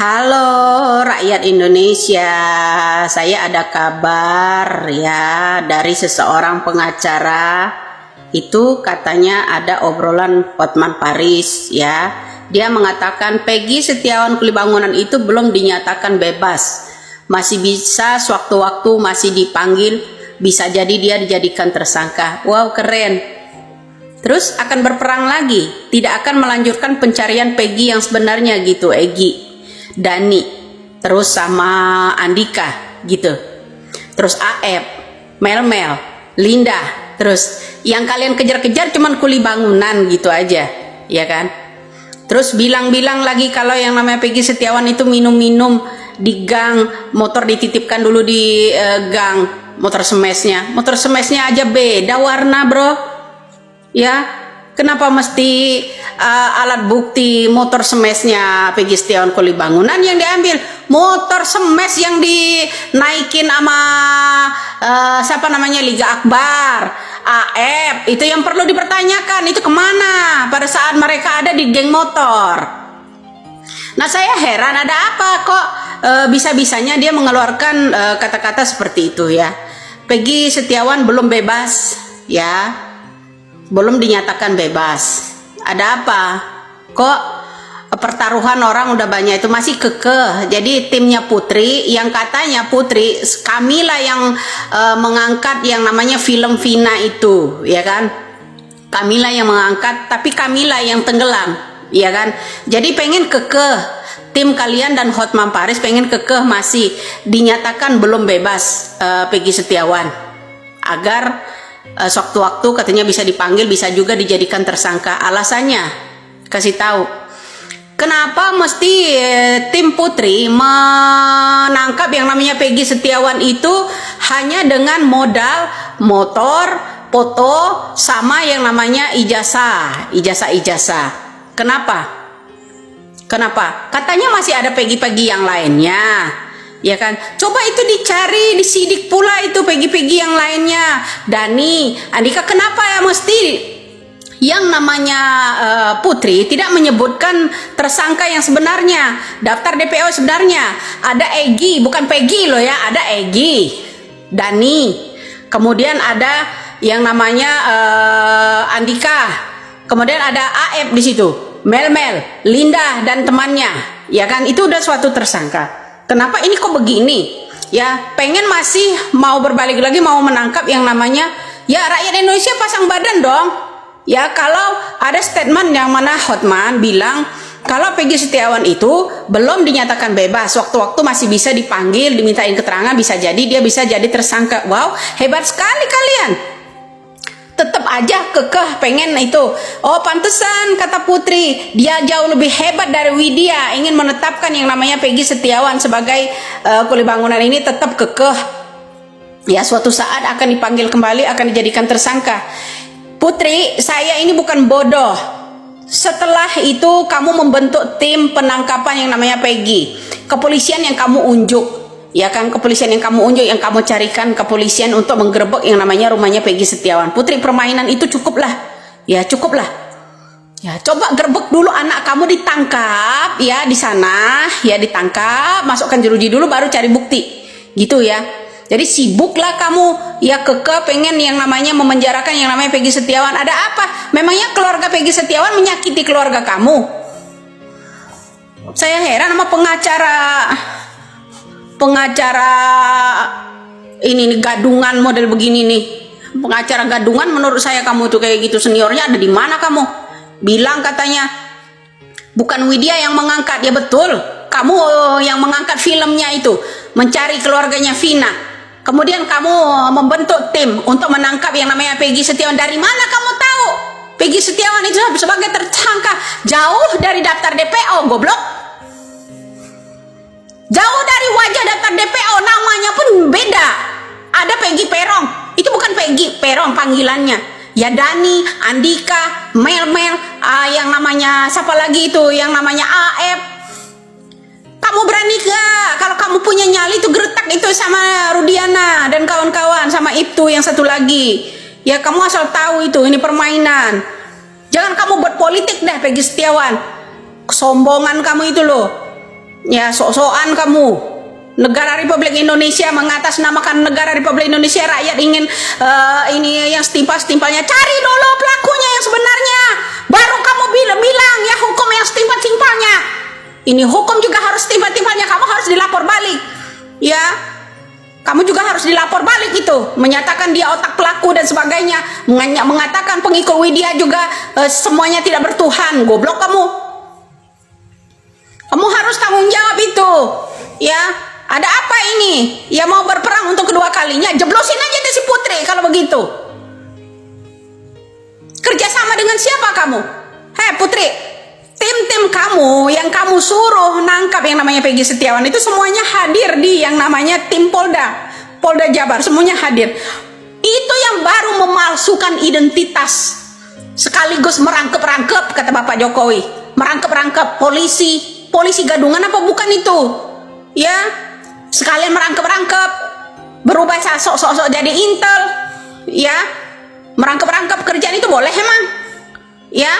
Halo rakyat Indonesia, saya ada kabar ya dari seseorang pengacara. Itu katanya ada obrolan Hotman Paris ya. Dia mengatakan Peggy Setiawan Kulibangunan itu belum dinyatakan bebas. Masih bisa sewaktu-waktu masih dipanggil, bisa jadi dia dijadikan tersangka. Wow, keren. Terus akan berperang lagi, tidak akan melanjutkan pencarian Peggy yang sebenarnya gitu, Egy, Dani, terus sama Andika gitu, terus Aep, Mel, Linda, terus yang kalian kejar-kejar cuman Kulibangunan gitu aja, ya kan? Terus bilang-bilang lagi kalau yang namanya Peggy Setiawan itu minum-minum di gang, motor dititipkan dulu di gang, motor semesnya aja beda warna bro, ya. Kenapa mesti alat bukti motor semesnya Peggy Setiawan Kulibangunan yang diambil? Motor semes yang dinaikin sama siapa namanya, Liga Akbar, AF, itu yang perlu dipertanyakan. Itu kemana pada saat mereka ada di geng motor? Nah, saya heran ada apa kok bisa-bisanya dia mengeluarkan kata-kata seperti itu ya. Peggy Setiawan belum bebas ya, belum dinyatakan bebas. Ada apa? Kok pertaruhan orang udah banyak itu masih kekeh. Jadi timnya Putri, yang katanya Putri, Kamila yang mengangkat yang namanya film Vina itu, ya kan? Kamila yang mengangkat, tapi Kamila yang tenggelam, ya kan? Jadi pengen kekeh, tim kalian dan Hotman Paris pengen kekeh masih dinyatakan belum bebas Peggy Setiawan, agar sewaktu-waktu katanya bisa dipanggil, bisa juga dijadikan tersangka. Alasannya kasih tahu kenapa mesti tim Putri menangkap yang namanya Peggy Setiawan itu hanya dengan modal motor, foto, sama yang namanya ijazah. Kenapa katanya masih ada Peggy yang lainnya, ya kan? Coba itu dicari, disidik pula itu Peggy yang lainnya. Dani, Andika, kenapa ya mesti yang namanya Putri tidak menyebutkan tersangka yang sebenarnya, daftar DPO sebenarnya? Ada Egy, bukan Peggy loh ya, ada Egy, Dani, kemudian ada yang namanya Andika, kemudian ada Aep di situ, Mel, Linda dan temannya, ya kan? Itu udah suatu tersangka. Kenapa ini kok begini? Ya, pengen masih mau berbalik lagi, mau menangkap yang namanya, ya rakyat Indonesia pasang badan dong. Ya, kalau ada statement yang mana Hotman bilang kalau Peggy Setiawan itu belum dinyatakan bebas, waktu-waktu masih bisa dipanggil, dimintain keterangan, bisa jadi dia bisa jadi tersangka. Wow, hebat sekali kalian. Tetap aja kekeh pengen itu. Oh, pantesan kata Putri, dia jauh lebih hebat dari Widya, ingin menetapkan yang namanya Peggy Setiawan sebagai Kulibangunan ini tetap kekeh. Ya, suatu saat akan dipanggil kembali, akan dijadikan tersangka. Putri, saya ini bukan bodoh. Setelah itu kamu membentuk tim penangkapan yang namanya Peggy. Kepolisian yang kamu unjuk, ya kan? Kepolisian yang kamu unjuk, yang kamu carikan kepolisian untuk menggerebek yang namanya rumahnya Peggy Setiawan. Putri, permainan itu cukuplah. Ya, cukuplah. Ya, coba gerebek dulu anak kamu, ditangkap ya di sana, ya ditangkap, masukkan jeruji dulu baru cari bukti. Gitu ya. Jadi sibuklah kamu ya kekeh pengen yang namanya memenjarakan yang namanya Peggy Setiawan. Ada apa? Memangnya keluarga Peggy Setiawan menyakiti keluarga kamu? Saya heran sama pengacara ini nih, gadungan model begini nih. Pengacara gadungan, menurut saya kamu tuh kayak gitu. Seniornya ada di mana kamu? Bilang katanya bukan Widya yang mengangkat. Ya betul, kamu yang mengangkat filmnya itu, mencari keluarganya Vina. Kemudian kamu membentuk tim untuk menangkap yang namanya Peggy Setiawan. Dari mana kamu tahu Peggy Setiawan itu sebagai tersangka? Jauh dari daftar DPO, goblok. Jauh dari wajah daftar DPO, namanya pun beda. Ada Peggy Perong, itu bukan Peggy Perong panggilannya. Ya Dani, Andika, Mel, yang namanya siapa lagi itu, yang namanya Aep. Kamu berani gak? Kalau kamu punya nyali itu geretak itu sama Rudiana dan kawan-kawan, sama Ibtu yang satu lagi. Ya kamu asal tahu itu, ini permainan. Jangan kamu buat politik dah Peggy Setiawan. Kesombongan kamu itu loh. Ya, sok-sokan kamu. Negara Republik Indonesia mengatasnamakan negara Republik Indonesia, rakyat ingin ini yang setimpal-setimpalnya. Cari dulu pelakunya yang sebenarnya, baru kamu bilang ya hukum yang setimpal-timpalnya. Ini hukum juga harus setimpal-timpalnya, kamu harus dilapor balik. Ya, kamu juga harus dilapor balik itu, menyatakan dia otak pelaku dan sebagainya, mengatakan pengikut Widya juga semuanya tidak bertuhan. Goblok kamu. Kamu harus tanggung jawab itu. Ya, ada apa ini? Ya mau berperang untuk kedua kalinya, jeblosin aja deh si Putri kalau begitu. Kerjasama dengan siapa kamu? Hei Putri, tim-tim kamu yang kamu suruh nangkap yang namanya Peggy Setiawan itu semuanya hadir di yang namanya tim Polda Jabar, semuanya hadir. Itu yang baru memalsukan identitas sekaligus merangkep-rangkep, kata Bapak Jokowi. Merangkep-rangkep polisi gadungan apa bukan itu? Ya, sekalian merangkep-rangkep, berubah sok-sok jadi intel. Ya, merangkep-rangkep kerjaan itu boleh emang? Ya,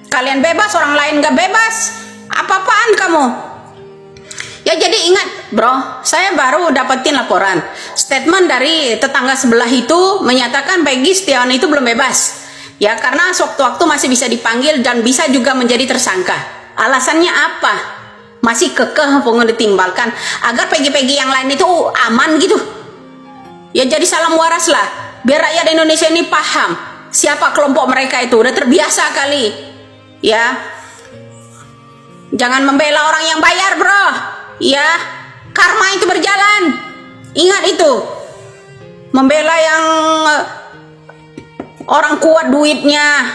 kalian bebas, orang lain gak bebas. Apa-apaan kamu? Ya jadi ingat bro, saya baru dapetin laporan statement dari tetangga sebelah itu menyatakan Peggy Setiawan itu belum bebas. Ya karena sewaktu-waktu masih bisa dipanggil dan bisa juga menjadi tersangka. Alasannya apa? Masih kekeh pengen ditimbalkan agar Peggy-Peggy yang lain itu aman gitu. Ya jadi salam waras lah, biar rakyat Indonesia ini paham siapa kelompok mereka itu. Udah terbiasa kali. Ya, jangan membela orang yang bayar bro. Ya, karma itu berjalan. Ingat itu. Membela yang orang kuat duitnya.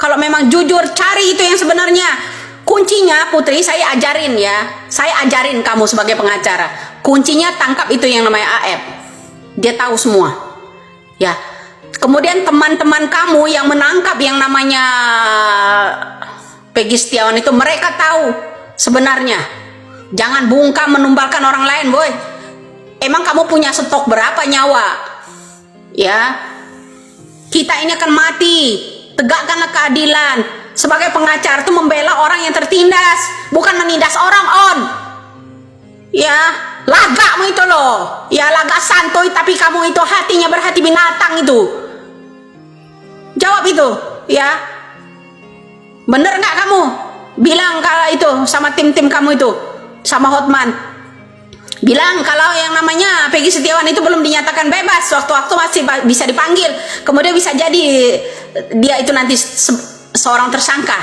Kalau memang jujur, cari itu yang sebenarnya. Kuncinya Putri saya ajarin ya. Saya ajarin kamu sebagai pengacara. Kuncinya tangkap itu yang namanya AF. Dia tahu semua. Ya. Kemudian teman-teman kamu yang menangkap yang namanya Peggy Setiawan itu, mereka tahu sebenarnya. Jangan bungkam menumbalkan orang lain, boy. Emang kamu punya stok berapa nyawa? Ya. Kita ini akan mati. Tegakkanlah keadilan. Sebagai pengacara itu membela orang yang tertindas, bukan menindas orang on. Ya, lagamu itu loh. Ya, laga santuy tapi kamu itu hatinya berhati binatang itu. Jawab itu, ya. Bener nggak kamu? Bilang kalau itu sama tim-tim kamu itu, sama Hotman. Bilang kalau yang namanya Peggy Setiawan itu belum dinyatakan bebas, waktu-waktu masih bisa dipanggil. Kemudian bisa jadi dia itu nanti seorang tersangka.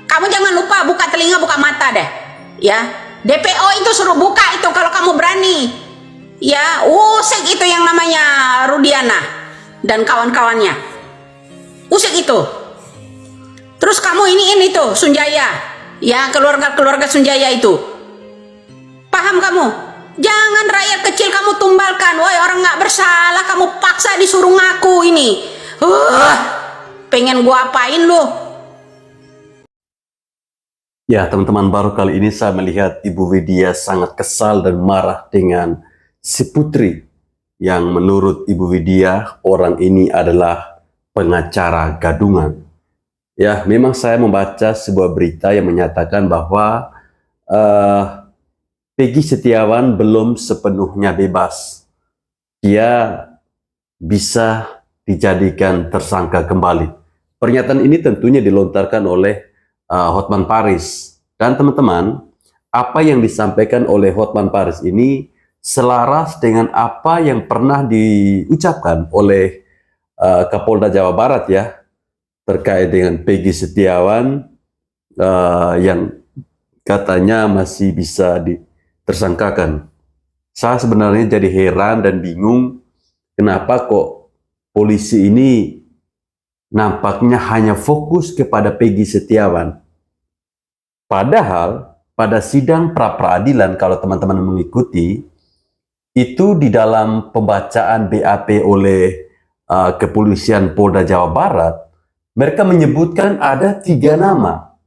Kamu jangan lupa buka telinga, buka mata deh. Ya, DPO itu suruh buka itu kalau kamu berani. Ya, usik itu yang namanya Rudiana dan kawan-kawannya. Usik itu. Terus kamu ini tuh Sunjaya. Ya, keluarga Sunjaya itu. Paham kamu? Jangan rakyat kecil kamu tumbalkan. Woi, orang nggak bersalah kamu paksa disuruh ngaku ini. Pengen gua apain lu? Ya teman-teman, baru kali ini saya melihat Ibu Widya sangat kesal dan marah dengan si Putri yang menurut Ibu Widya orang ini adalah pengacara gadungan. Ya, memang saya membaca sebuah berita yang menyatakan bahwa Peggy Setiawan belum sepenuhnya bebas. Dia bisa dijadikan tersangka kembali. Pernyataan ini tentunya dilontarkan oleh Hotman Paris. Dan teman-teman, apa yang disampaikan oleh Hotman Paris ini selaras dengan apa yang pernah diucapkan oleh Kapolda Jawa Barat ya, terkait dengan Peggy Setiawan yang katanya masih bisa ditersangkakan. Saya sebenarnya jadi heran dan bingung kenapa kok polisi ini nampaknya hanya fokus kepada Peggy Setiawan. Padahal pada sidang pra-peradilan kalau teman-teman mengikuti, itu di dalam pembacaan BAP oleh Kepolisian Polda Jawa Barat, mereka menyebutkan ada 3 nama.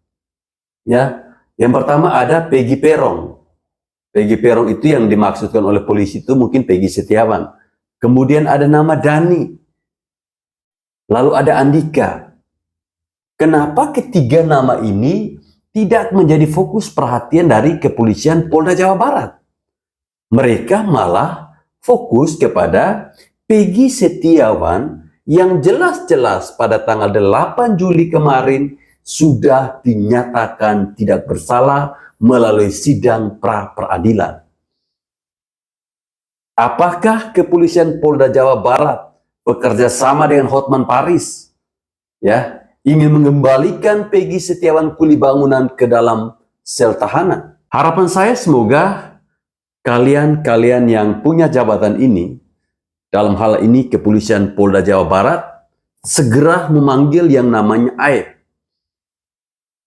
Ya, yang pertama ada Peggy Perong. Peggy Perong itu yang dimaksudkan oleh polisi itu mungkin Peggy Setiawan. Kemudian ada nama Dani. Lalu ada Andika. Kenapa ketiga nama ini tidak menjadi fokus perhatian dari kepolisian Polda Jawa Barat. Mereka malah fokus kepada Peggy Setiawan yang jelas-jelas pada tanggal 8 Juli kemarin sudah dinyatakan tidak bersalah melalui sidang pra-peradilan. Apakah kepolisian Polda Jawa Barat bekerja sama dengan Hotman Paris ya ingin mengembalikan Peggy Setiawan kuli bangunan ke dalam sel tahanan? Harapan saya semoga kalian yang punya jabatan ini, dalam hal ini kepolisian Polda Jawa Barat, segera memanggil yang namanya Aib.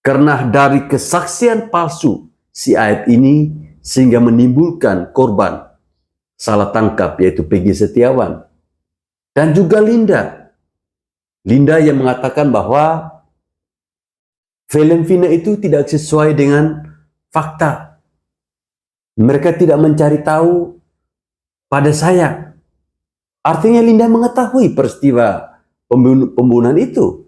Karena dari kesaksian palsu si Aib ini sehingga menimbulkan korban salah tangkap, yaitu Peggy Setiawan. Dan juga Linda. Linda yang mengatakan bahwa film Vina itu tidak sesuai dengan fakta. Mereka tidak mencari tahu pada saya. Artinya Linda mengetahui peristiwa pembunuhan itu.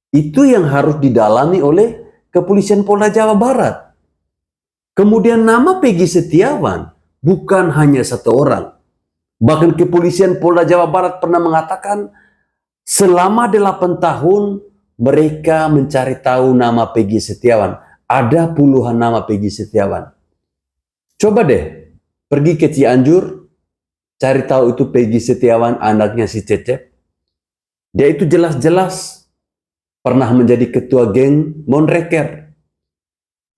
Itu yang harus didalami oleh kepolisian Polda Jawa Barat. Kemudian nama Peggy Setiawan bukan hanya satu orang. Bahkan kepolisian Polda Jawa Barat pernah mengatakan selama 8 tahun mereka mencari tahu nama Peggy Setiawan. Ada puluhan nama Peggy Setiawan. Coba deh pergi ke Cianjur, cari tahu itu Peggy Setiawan, anaknya si Cecep. Dia itu jelas-jelas pernah menjadi ketua geng Monreker,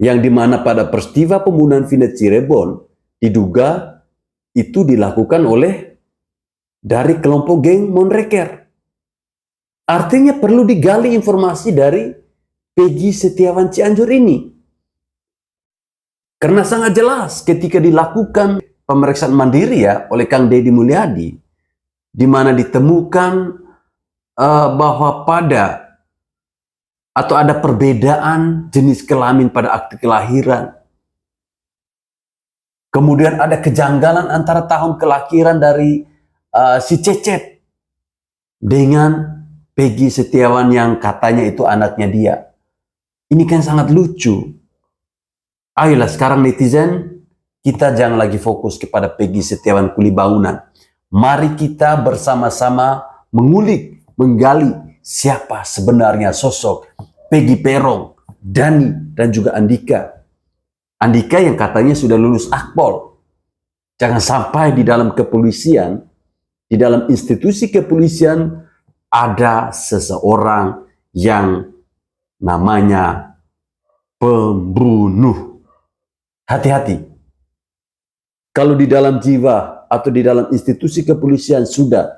yang dimana pada peristiwa pembunuhan Vina Cirebon diduga itu dilakukan oleh dari kelompok geng Monreker. Artinya perlu digali informasi dari Peggy Setiawan Cianjur ini. Karena sangat jelas ketika dilakukan pemeriksaan mandiri ya oleh Kang Deddy Mulyadi, di mana ditemukan bahwa ada perbedaan jenis kelamin pada akte kelahiran. Kemudian ada kejanggalan antara tahun kelahiran dari si Cecep dengan Peggy Setiawan yang katanya itu anaknya dia. Ini kan sangat lucu. Ayolah sekarang netizen, kita jangan lagi fokus kepada Peggy Setiawan kuli bangunan. Mari kita bersama-sama mengulik, menggali siapa sebenarnya sosok Peggy Perong, Dani, dan juga Andika. Andika yang katanya sudah lulus Akpol. Jangan sampai di dalam kepolisian, di dalam institusi kepolisian, ada seseorang yang namanya pembunuh. Hati-hati. Kalau di dalam jiwa atau di dalam institusi kepolisian sudah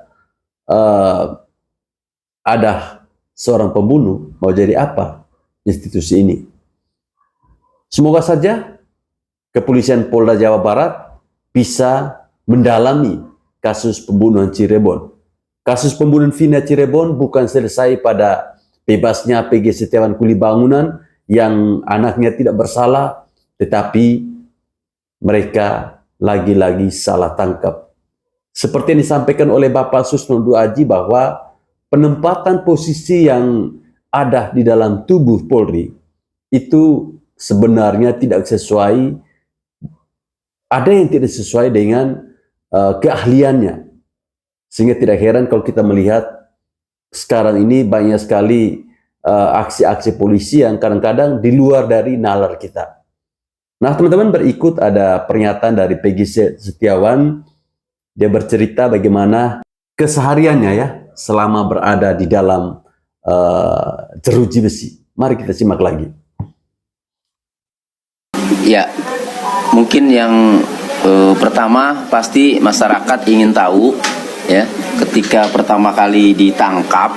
ada seorang pembunuh, mau jadi apa institusi ini? Semoga saja kepolisian Polda Jawa Barat bisa mendalami kasus pembunuhan Cirebon. Kasus pembunuhan Vina Cirebon bukan selesai pada bebasnya Peggy Setiawan kuli bangunan yang anaknya tidak bersalah, tetapi mereka lagi-lagi salah tangkap. Seperti yang disampaikan oleh Bapak Susnondu Aji bahwa penempatan posisi yang ada di dalam tubuh Polri itu sebenarnya tidak sesuai, ada yang tidak sesuai dengan keahliannya. Sehingga tidak heran kalau kita melihat sekarang ini banyak sekali aksi-aksi polisi yang kadang-kadang di luar dari nalar kita. Nah teman-teman, berikut ada pernyataan dari Peggy Setiawan. Dia bercerita bagaimana kesehariannya ya selama berada di dalam jeruji besi. Mari kita simak lagi. Ya, mungkin yang pertama pasti masyarakat ingin tahu ya, ketika pertama kali ditangkap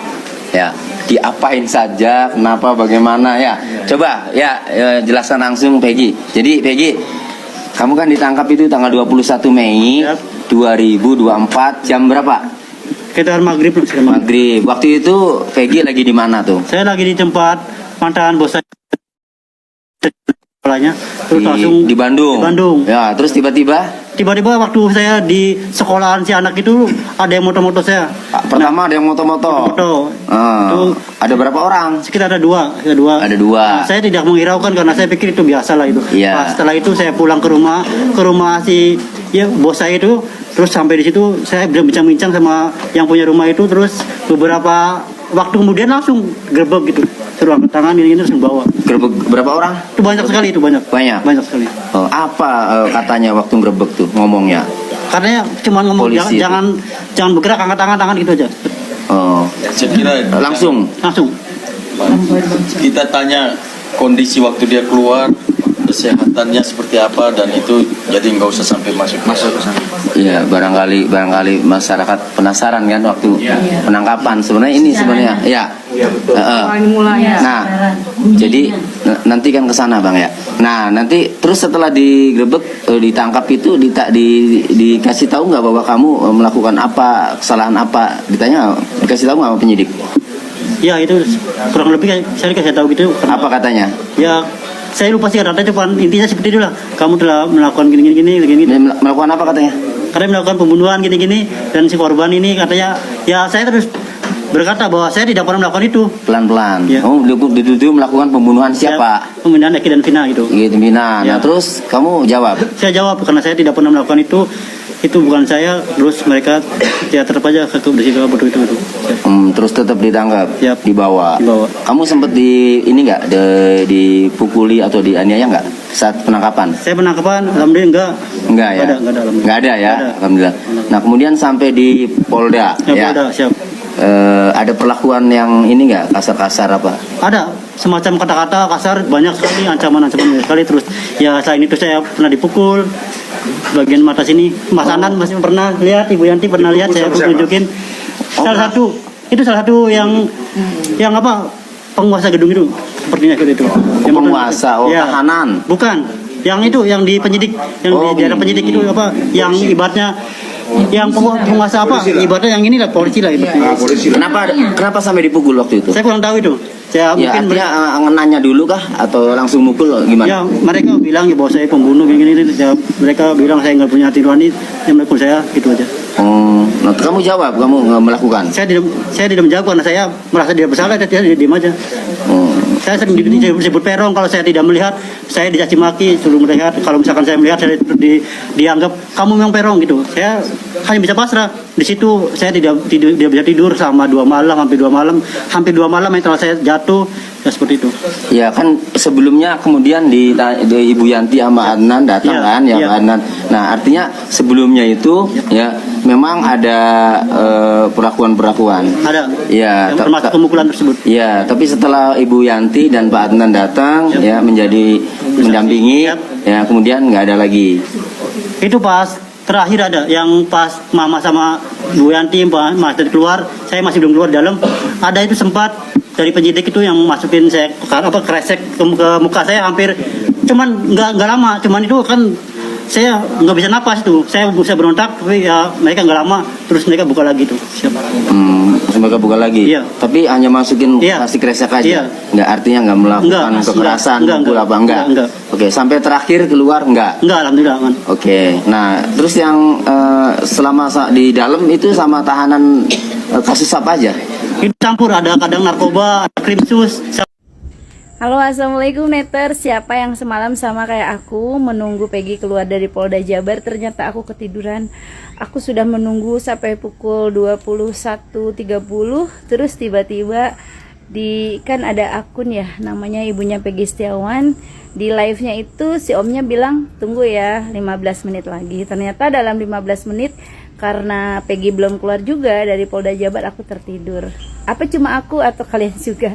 ya, diapain saja, kenapa, bagaimana ya. Coba ya, jelaskan langsung Peggy. Jadi Peggy, kamu kan ditangkap itu tanggal 21 Mei 2024 jam berapa? Sekitar maghrib. Maghrib. Waktu itu Peggy lagi di mana tuh? Saya lagi di tempat pantangan bos saya. Terus langsung Di Bandung. Di Bandung. Ya, terus tiba-tiba tiba-tiba waktu saya di sekolahan si anak itu ada yang moto-moto saya. Pertama ada yang moto-moto. Moto. Ah, Itu ada berapa orang? sekitar ada dua. Ada dua. Nah, saya tidak menghiraukan karena saya pikir itu biasa lah itu. Iya. Nah, setelah itu saya pulang ke rumah si ya bos saya itu, terus sampai di situ saya bincang-bincang sama yang punya rumah itu, terus beberapa waktu kemudian langsung gerbek gitu, suruh angkat tangan ini langsung bawa. Gerbek berapa orang? Itu banyak sekali itu banyak. Banyak Sekali. Apa katanya waktu gerbek tuh ngomongnya? Karena cuma ngomong Polisi jangan bergerak, angkat tangan itu aja. Oh, Saya kira langsung. kita tanya kondisi waktu dia keluar, kesehatannya seperti apa, dan itu jadi nggak usah sampai masuk ke sana. Iya, barangkali masyarakat penasaran kan waktu penangkapan. Sebenarnya ini sebenarnya, ya. Nah, jadi nanti kan ke sana Bang ya. Nah, nanti terus setelah digerebek, ditangkap itu dikasih tahu nggak bahwa kamu melakukan apa, kesalahan apa? Dikasih tahu nggak sama penyidik? Ya itu kurang lebih saya dikasih tahu gitu. Apa katanya? Ya saya lupa sih kata cuma intinya seperti itulah. Kamu telah melakukan gini. Melakukan apa katanya? Karena melakukan pembunuhan gini dan si korban ini katanya, ya saya terus berkata bahwa saya tidak pernah melakukan itu. Pelan-pelan. Ya. Oh, dituduh melakukan pembunuhan siapa? Ya, pembunuhan Eki dan Vina gitu. Gitu, Mina. Ya. Nah, terus kamu jawab. Saya jawab karena saya tidak pernah melakukan itu bukan saya. Terus mereka ya tetap aja ke situ itu. Terus tetap ditangkap, Yap. dibawa. Kamu sempat dipukuli atau dianiaya nggak saat penangkapan? Saya penangkapan, alhamdulillah Enggak ya? Nggak ada, Nggak ada ya, Nggak ada. alhamdulillah. Nah, kemudian sampai di Polda, Ya, Polda, siap. Ada perlakuan yang ini nggak kasar-kasar apa? Ada semacam kata-kata kasar banyak sekali, ancaman-ancaman banyak sekali. Terus ya selain itu saya pernah dipukul bagian mata sini. Mas Anan masih pernah lihat, Ibu Yanti pernah lihat, saya tunjukin. Salah satu yang apa, penguasa gedung itu sepertinya gitu itu. Penguasa, tahanan. Bukan, yang itu yang di penyidik, yang di daerah penyidik itu apa, yang ibaratnya yang penguasa apa, ibaratnya yang ini lah polisi lah itu. Kenapa sampai dipukul waktu itu? Saya kurang tahu itu. Saya Ya, mungkin artinya nanya dulu kah atau langsung mukul gimana? ya mereka bilang ya bahwa saya pembunuh gini. Ya, mereka bilang saya nggak punya hati nurani, yang melakukan saya gitu aja. Nah, kamu jawab, kamu nggak melakukan? Saya tidak menjawab karena saya merasa tidak bersalah, saya diam aja. Saya sering disebut perong kalau saya tidak melihat, saya dicaci maki suruh melihat. Kalau misalkan saya melihat, saya dianggap kamu memang perong gitu. Saya hanya bisa pasrah. Di situ saya tidak bisa tidur selama 2 malam, hampir 2 malam setelah saya jatuh, ya seperti itu. Ya kan sebelumnya kemudian di Ibu Yanti sama Adnan datang Ya, kan, ya ya. Pak Adnan. Nah, artinya sebelumnya itu ya memang ada perlakuan-perlakuan. Ada. Ya, Yang termasuk pemukulan tersebut. Ya, tapi setelah Ibu Yanti dan Pak Adnan datang ya menjadi mendampingi, Yap. ya kemudian nggak ada lagi. Itu pas terakhir ada yang pas Mama sama Bu Yanti Mas dari keluar, saya masih belum keluar dalam. Ada itu sempat dari penyidik itu yang masukin saya kresek ke muka saya hampir, cuman nggak lama, cuman itu kan saya nggak bisa napas itu, saya bisa berontak tapi ya mereka nggak lama, terus mereka buka lagi tuh. Siapa? Terus mereka buka lagi. Iya. Tapi hanya masukin Iya. plastik kresek aja. Iya. Nggak, artinya nggak melakukan Enggak, kekerasan, enggak, pukul apa enggak. enggak. Oke, sampai terakhir keluar enggak. Enggak, alhamdulillah aman. Oke, nah terus yang selama di dalam itu sama tahanan kasus apa aja? Itu campur, ada kadang narkoba, ada krimsus. Halo, assalamualaikum Neter. Siapa yang semalam sama kayak aku menunggu Peggy keluar dari Polda Jabar? Ternyata aku ketiduran. Aku sudah menunggu sampai pukul 21.30. Terus tiba-tiba kan ada akun ya, namanya ibunya Peggy Setiawan. Di live-nya itu si omnya bilang tunggu ya 15 menit lagi. Ternyata dalam 15 menit karena Peggy belum keluar juga dari Polda Jabar, aku tertidur. Apa cuma aku atau kalian juga?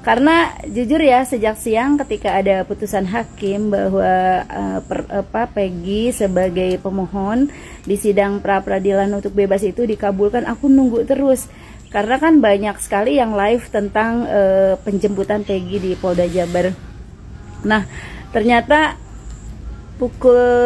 Karena jujur ya, sejak siang ketika ada putusan hakim bahwa Peggy sebagai pemohon di sidang pra-peradilan untuk bebas itu dikabulkan, aku nunggu terus. Karena kan banyak sekali yang live tentang penjemputan Peggy di Polda Jabar. Nah, ternyata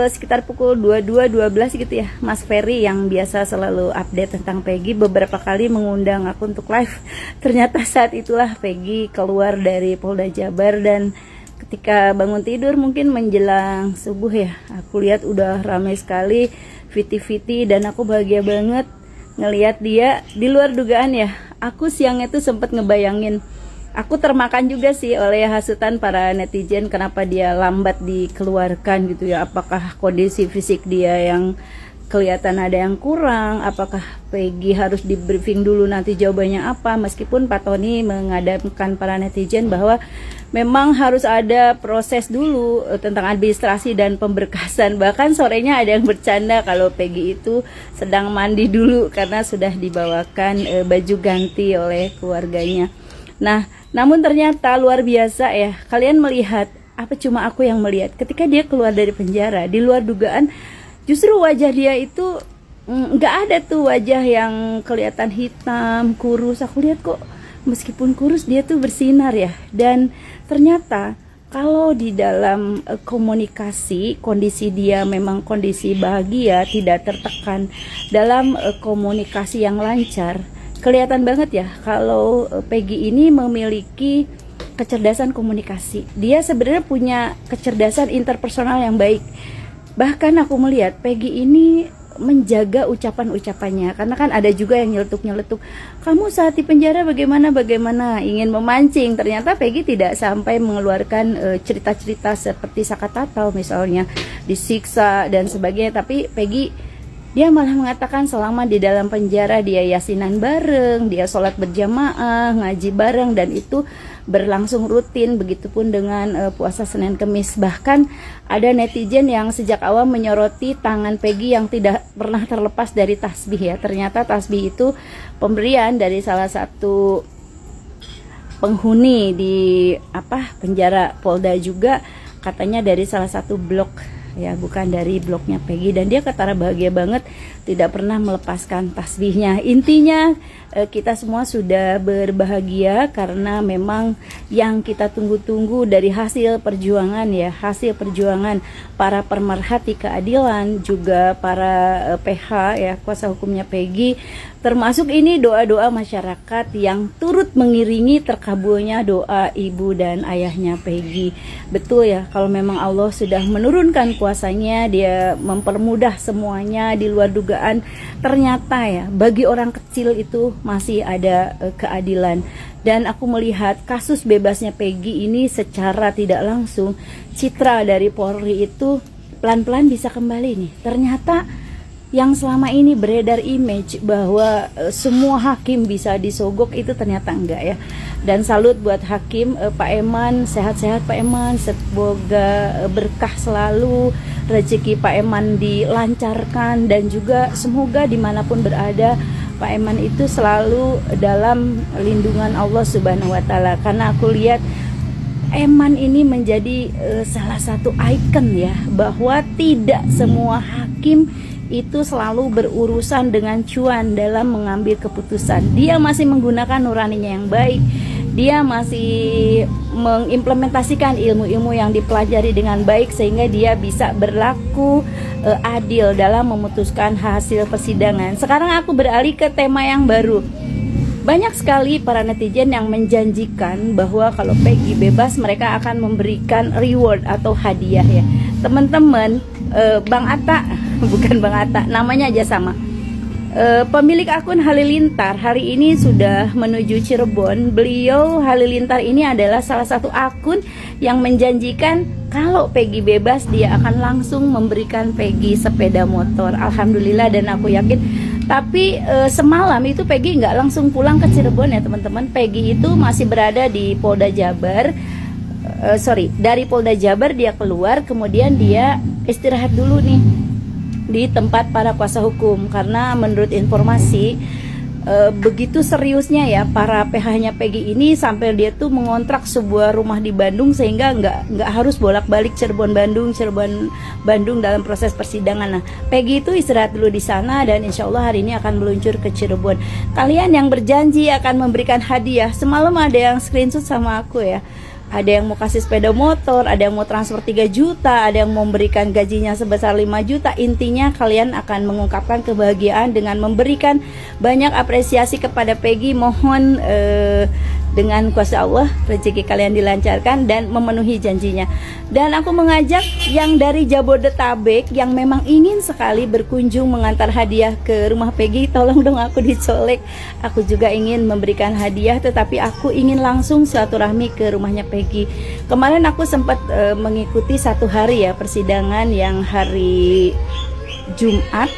sekitar pukul 22.12 gitu ya, Mas Ferry yang biasa selalu update tentang Peggy beberapa kali mengundang aku untuk live. Ternyata saat itulah Peggy keluar dari Polda Jabar dan ketika bangun tidur mungkin menjelang subuh ya, aku lihat udah ramai sekali viti-viti dan aku bahagia banget ngelihat dia di luar dugaan ya. Aku siangnya tuh sempat ngebayangin, aku termakan juga sih oleh hasutan para netizen kenapa dia lambat dikeluarkan gitu ya. Apakah kondisi fisik dia yang kelihatan ada yang kurang, apakah Peggy harus di briefing dulu nanti jawabannya apa. Meskipun Pak Tony mengadapkan para netizen bahwa memang harus ada proses dulu tentang administrasi dan pemberkasan. Bahkan sorenya ada yang bercanda kalau Peggy itu sedang mandi dulu karena sudah dibawakan baju ganti oleh keluarganya. Nah, namun ternyata luar biasa ya. Kalian melihat, apa cuma aku yang melihat, ketika dia keluar dari penjara, di luar dugaan, justru wajah dia itu nggak ada tuh wajah yang kelihatan hitam, kurus. Aku lihat kok meskipun kurus dia tuh bersinar ya. Dan ternyata kalau di dalam komunikasi, kondisi dia memang kondisi bahagia, tidak tertekan, dalam komunikasi yang lancar, kelihatan banget ya kalau Peggy ini memiliki kecerdasan komunikasi. Dia sebenarnya punya kecerdasan interpersonal yang baik. Bahkan aku melihat Peggy ini menjaga ucapan-ucapannya, karena kan ada juga yang nyeletuk-nyeletuk, kamu saat di penjara bagaimana ingin memancing. Ternyata Peggy tidak sampai mengeluarkan cerita-cerita seperti Sakatatal misalnya disiksa dan sebagainya, tapi Peggy dia malah mengatakan selama di dalam penjara dia yasinan bareng, dia sholat berjamaah, ngaji bareng, dan itu berlangsung rutin. Begitupun dengan puasa Senin Kemis. Bahkan ada netizen yang sejak awal menyoroti tangan Peggy yang tidak pernah terlepas dari tasbih ya. Ternyata tasbih itu pemberian dari salah satu penghuni di penjara Polda juga, katanya dari salah satu blok ya, bukan dari bloknya Peggy. Dan dia ketara bahagia banget tidak pernah melepaskan tasbihnya. Intinya kita semua sudah berbahagia karena memang yang kita tunggu-tunggu dari hasil perjuangan ya, hasil perjuangan para pemerhati keadilan, juga para PH ya, kuasa hukumnya Peggy, termasuk ini doa-doa masyarakat yang turut mengiringi terkabulnya doa ibu dan ayahnya Peggy. Betul ya, kalau memang Allah sudah menurunkan kuasanya, dia mempermudah semuanya di luar dugaan. Ternyata ya, bagi orang kecil itu masih ada keadilan. Dan aku melihat kasus bebasnya Peggy ini secara tidak langsung, citra dari Polri itu pelan-pelan bisa kembali nih. Ternyata yang selama ini beredar image bahwa semua hakim bisa disogok, itu ternyata enggak ya. Dan salut buat hakim Pak Eman, sehat-sehat Pak Eman, semoga berkah selalu, rezeki Pak Eman dilancarkan, dan juga semoga dimanapun berada Pak Eman itu selalu dalam lindungan Allah Subhanahu wa Ta'ala. Karena aku lihat Eman ini menjadi salah satu ikon ya, bahwa tidak semua hakim itu selalu berurusan dengan cuan dalam mengambil keputusan. Dia masih menggunakan nuraninya yang baik. Dia masih mengimplementasikan ilmu-ilmu yang dipelajari dengan baik, sehingga dia bisa berlaku adil dalam memutuskan hasil persidangan. Sekarang aku beralih ke tema yang baru. Banyak sekali para netizen yang menjanjikan bahwa kalau Peggy bebas mereka akan memberikan reward atau hadiah ya. Teman-teman, Bang Atta, bukan Bang Atta, namanya aja sama. Pemilik akun Halilintar hari ini sudah menuju Cirebon. Beliau, Halilintar ini adalah salah satu akun yang menjanjikan kalau Peggy bebas dia akan langsung memberikan Peggy sepeda motor. Alhamdulillah, dan aku yakin. Tapi semalam itu Peggy nggak langsung pulang ke Cirebon ya teman-teman. Peggy itu masih berada di Polda Jabar. Dari Polda Jabar dia keluar, kemudian dia istirahat dulu nih di tempat para kuasa hukum, karena menurut informasi begitu seriusnya ya para PH-nya Peggy ini sampai dia tuh mengontrak sebuah rumah di Bandung, sehingga nggak harus bolak-balik Cirebon Bandung dalam proses persidangan. Nah, Peggy itu istirahat dulu di sana, dan insya Allah hari ini akan meluncur ke Cirebon. Kalian yang berjanji akan memberikan hadiah, semalam ada yang screenshot sama aku ya. Ada yang mau kasih sepeda motor, ada yang mau transfer 3 juta, ada yang mau memberikan gajinya sebesar 5 juta. Intinya kalian akan mengungkapkan kebahagiaan dengan memberikan banyak apresiasi kepada Peggy. Mohon dengan kuasa Allah rezeki kalian dilancarkan dan memenuhi janjinya. Dan aku mengajak yang dari Jabodetabek yang memang ingin sekali berkunjung mengantar hadiah ke rumah Peggy, tolong dong aku dicolek. Aku juga ingin memberikan hadiah, tetapi aku ingin langsung silaturahmi ke rumahnya Peggy. Kemarin aku sempat mengikuti 1 hari ya persidangan yang hari Jumat,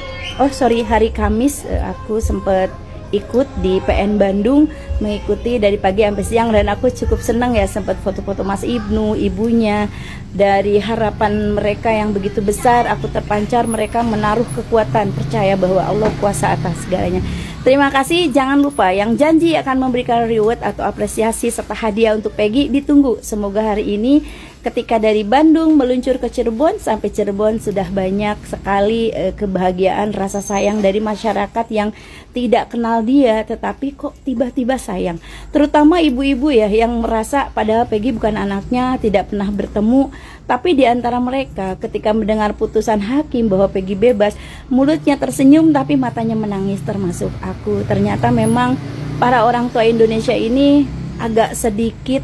hari Kamis. Aku sempat ikut di PN Bandung, mengikuti dari pagi sampai siang, dan aku cukup senang ya, sempat foto-foto Mas Ibnu, ibunya. Dari harapan mereka yang begitu besar, aku terpancar, mereka menaruh kekuatan, percaya bahwa Allah kuasa atas segalanya. Terima kasih, jangan lupa yang janji akan memberikan reward atau apresiasi serta hadiah untuk Peggy ditunggu. Semoga hari ini ketika dari Bandung meluncur ke Cirebon, sampai Cirebon sudah banyak sekali kebahagiaan, rasa sayang dari masyarakat yang tidak kenal dia tetapi kok tiba-tiba sayang. Terutama ibu-ibu ya yang merasa padahal Peggy bukan anaknya, tidak pernah bertemu, tapi di antara mereka ketika mendengar putusan hakim bahwa Peggy bebas, mulutnya tersenyum tapi matanya menangis, termasuk aku. Ternyata memang para orang tua Indonesia ini agak sedikit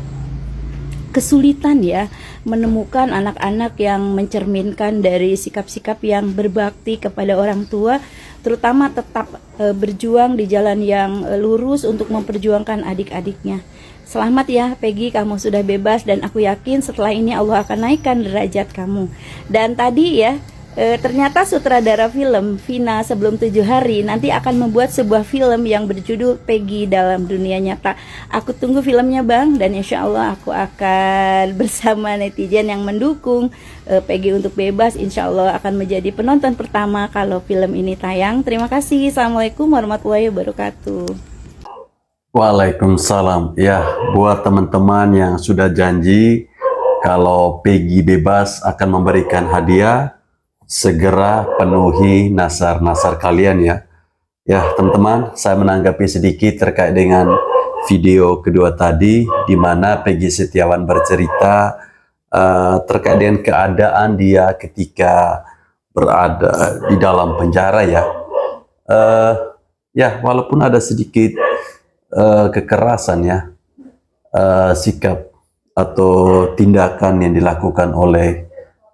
kesulitan ya menemukan anak-anak yang mencerminkan dari sikap-sikap yang berbakti kepada orang tua, terutama tetap berjuang di jalan yang lurus untuk memperjuangkan adik-adiknya. Selamat ya Peggy, kamu sudah bebas dan aku yakin setelah ini Allah akan naikkan derajat kamu. Dan tadi ya ternyata sutradara film Vina Sebelum 7 Hari nanti akan membuat sebuah film yang berjudul Peggy Dalam Dunia Nyata. Aku tunggu filmnya Bang, dan insya Allah aku akan bersama netizen yang mendukung Peggy untuk bebas. Insya Allah akan menjadi penonton pertama kalau film ini tayang. Terima kasih. Assalamualaikum warahmatullahi wabarakatuh. Waalaikumsalam. Ya, buat teman-teman yang sudah janji kalau Peggy bebas akan memberikan hadiah, segera penuhi nasar-nasar kalian ya. Ya teman-teman, saya menanggapi sedikit terkait dengan video kedua tadi, di mana Peggy Setiawan bercerita terkait dengan keadaan dia ketika berada di dalam penjara ya. Ya walaupun ada sedikit kekerasan ya, sikap atau tindakan yang dilakukan oleh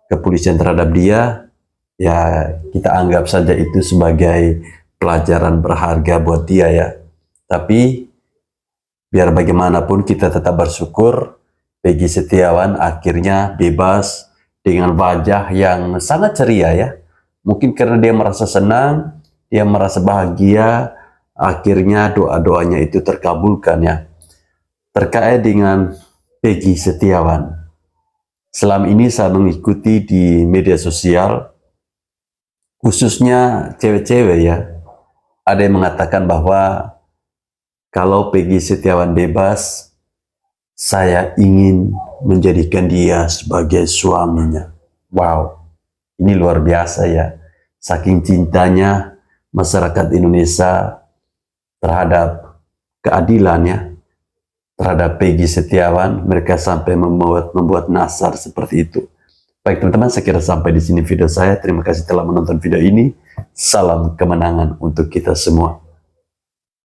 kepolisian terhadap dia, ya kita anggap saja itu sebagai pelajaran berharga buat dia ya. Tapi biar bagaimanapun kita tetap bersyukur Peggy Setiawan akhirnya bebas dengan wajah yang sangat ceria ya. Mungkin karena dia merasa senang, dia merasa bahagia, akhirnya doa-doanya itu terkabulkan ya. Terkait dengan Peggy Setiawan, selama ini saya mengikuti di media sosial, khususnya cewek-cewek ya, ada yang mengatakan bahwa kalau Peggy Setiawan bebas, saya ingin menjadikan dia sebagai suaminya. Wow, ini luar biasa ya. Saking cintanya masyarakat Indonesia terhadap keadilan ya, terhadap Peggy Setiawan, mereka sampai membuat nasar seperti itu. Baik teman-teman, saya kira sampai di sini video saya. Terima kasih telah menonton video ini. Salam kemenangan untuk kita semua.